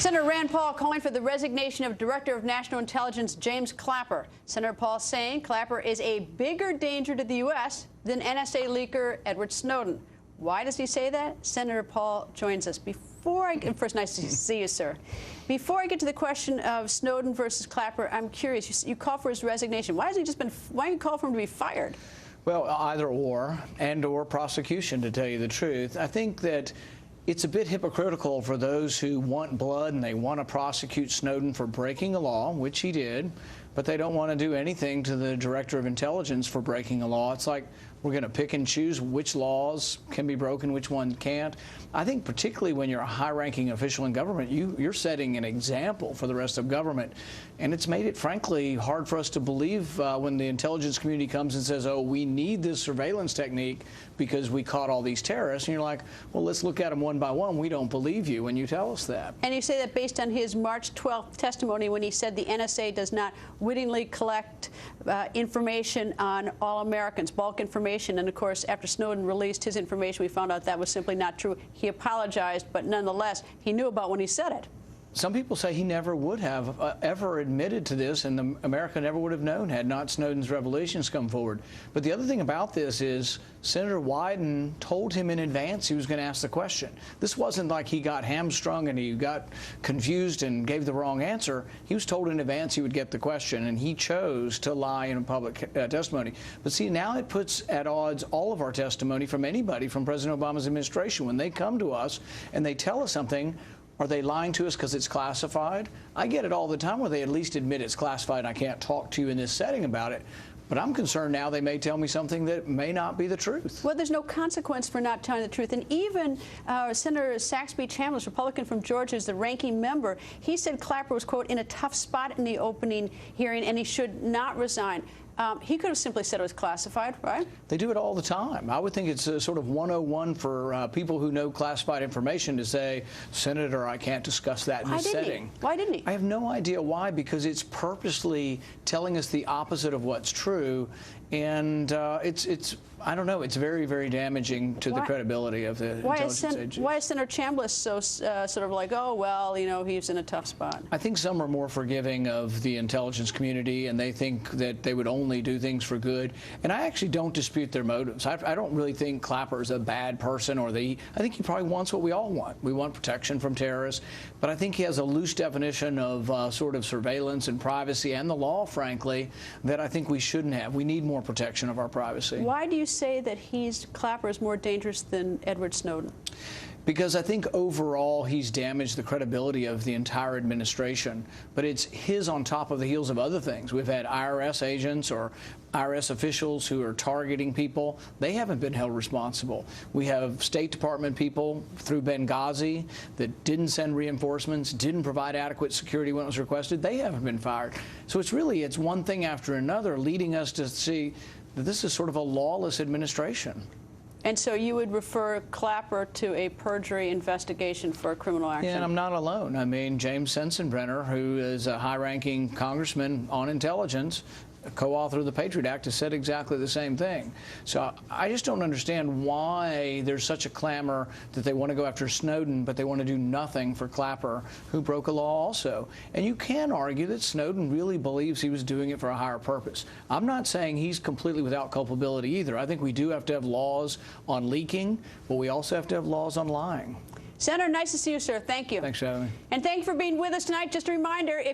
Senator Rand Paul calling for the resignation of Director of National Intelligence James Clapper. Senator Paul saying Clapper is a bigger danger to the U.S. than NSA leaker Edward Snowden. Why does he say that? Senator Paul joins us. First, nice to see you, sir. Before I get to the question of Snowden versus Clapper, I'm curious. You call for his resignation. Why don't you call for him to be fired? Well, either or, and/or prosecution, to tell you the truth. I think that it's a bit hypocritical for those who want blood and they want to prosecute Snowden for breaking a law, which he did, but they don't want to do anything to the Director of Intelligence for breaking a law. It's like we're going to pick and choose which laws can be broken, which one can't. I think particularly when you're a high-ranking official in government, you're setting an example for the rest of government. And it's made it, frankly, hard for us to believe when the intelligence community comes and says, oh, we need this surveillance technique because we caught all these terrorists. And you're like, well, let's look at them one by one. We don't believe you when you tell us that. And you say that based on his March 12th testimony when he said the NSA does not wittingly collect information on all Americans, bulk information. And, of course, after Snowden released his information, we found out that was simply not true. He apologized, but nonetheless, he knew about when he said it. Some people say he never would have ever admitted to this, and America never would have known had not Snowden's revelations come forward. But the other thing about this is Senator Wyden told him in advance he was going to ask the question. This wasn't like he got hamstrung and he got confused and gave the wrong answer. He was told in advance he would get the question, and he chose to lie in a public testimony. But see, now it puts at odds all of our testimony from anybody from President Obama's administration. When they come to us and they tell us something, are they lying to us because it's classified? I get it all the time where they at least admit it's classified and I can't talk to you in this setting about it. But I'm concerned now they may tell me something that may not be the truth. Well, there's no consequence for not telling the truth. And even Senator Saxby Chambliss, Republican from Georgia, is the ranking member. He said Clapper was, quote, in a tough spot in the opening hearing and he should not resign. He could have simply said it was classified, right? They do it all the time. I would think it's a sort of 101 for people who know classified information to say, Senator, I can't discuss that in this setting. Why didn't he? I have no idea why, because it's purposely telling us the opposite of what's true. And I don't know, it's very, very damaging to the credibility of the intelligence agency. Why is Senator Chambliss so sort of like, oh, well, you know, he's in a tough spot? I think some are more forgiving of the intelligence community, and they think that they would only do things for good. And I actually don't dispute their motives. I don't really think Clapper is a bad person, I think he probably wants what we all want. We want protection from terrorists. But I think he has a loose definition of sort of surveillance and privacy and the law, frankly, that I think we shouldn't have. We need more protection of our privacy. Why do you say that Clapper is more dangerous than Edward Snowden? Because I think overall he's damaged the credibility of the entire administration. But it's his on top of the heels of other things. We've had IRS agents or IRS officials who are targeting people. They haven't been held responsible. We have State Department people through Benghazi that didn't send reinforcements, didn't provide adequate security when it was requested. They haven't been fired. So it's one thing after another, leading us to see that this is sort of a lawless administration. And so you would refer Clapper to a perjury investigation for criminal action? Yeah, and I'm not alone. I mean, James Sensenbrenner, who is a high-ranking congressman on intelligence, a co-author of the Patriot Act, has said exactly the same thing. So I just don't understand why there's such a clamor that they want to go after Snowden, but they want to do nothing for Clapper, who broke a law also. And you can argue that Snowden really believes he was doing it for a higher purpose. I'm not saying he's completely without culpability either. I think we do have to have laws on leaking, but we also have to have laws on lying. Senator, nice to see you, sir. Thank you. Thanks for having me. And thank you for being with us tonight. Just a reminder, if